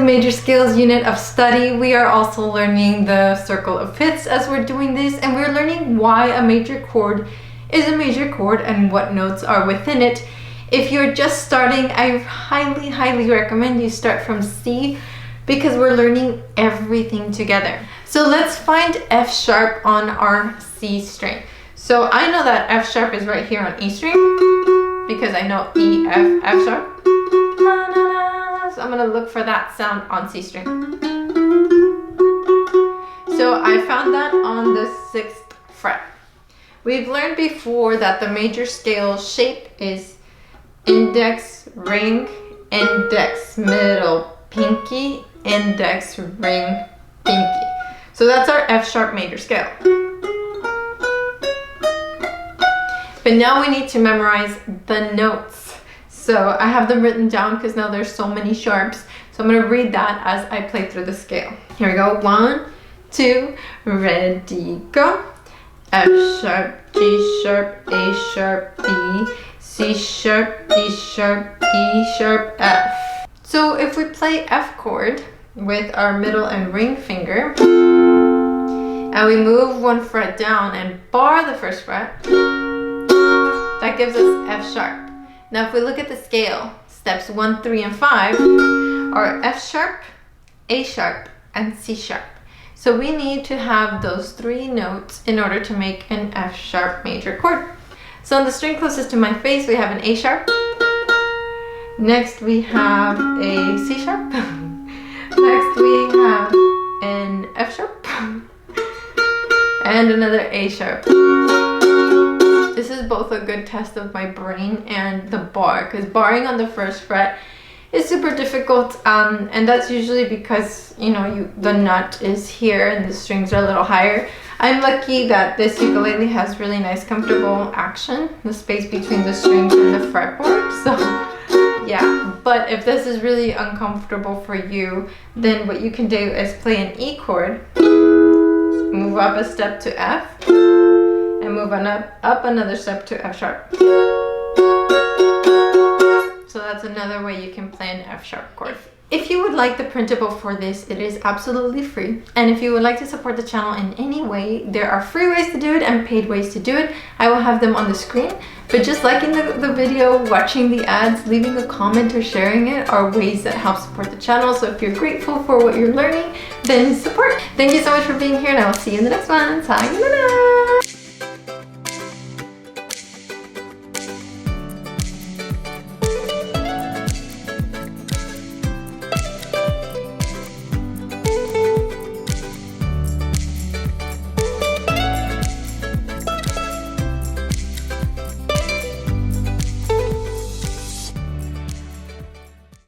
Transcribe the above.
major scales unit of study. We are also learning the circle of fifths as we're doing this, and we're learning why a major chord is a major chord and what notes are within it. If you're just starting, I highly recommend you start from C because we're learning everything together. So let's find F sharp on our C string. So I know that F sharp is right here on E string because I know E, F, F sharp. So I'm gonna look for that sound on C string. So I found that on the 6th fret. We've learned before that the major scale shape is index, ring, index, middle, pinky, index, ring, pinky. So that's our F sharp major scale. But now we need to memorize the notes. So I have them written down because now there's so many sharps. So I'm going to read that as I play through the scale. Here we go. 1, 2, ready, go. F sharp, G sharp, A sharp, B, C sharp, D sharp, E sharp, F. So if we play F chord with our middle and ring finger, and we move 1 fret down and bar the 1st fret, that gives us F sharp. Now if we look at the scale, steps 1, 3, and 5 are F sharp, A sharp, and C sharp. So we need to have those 3 notes in order to make an F sharp major chord. So on the string closest to my face, we have an A sharp. Next we have a C sharp. Next we have an F sharp. And another A sharp. This is both a good test of my brain and the bar, because barring on the 1st fret is super difficult, and that's usually because, you know, the nut is here and the strings are a little higher. I'm lucky that this ukulele has really nice comfortable action, the space between the strings and the fretboard, so yeah. But if this is really uncomfortable for you, then what you can do is play an E chord, move up a step to F, and move on up another step to F sharp. So that's another way you can play an F sharp chord. If you would like the printable for this, it is absolutely free. And if you would like to support the channel in any way, there are free ways to do it and paid ways to do it. I will have them on the screen. But just liking the video, watching the ads, leaving a comment or sharing it are ways that help support the channel. So if you're grateful for what you're learning, then support. Thank you so much for being here, and I will see you in the next one. Sayonara!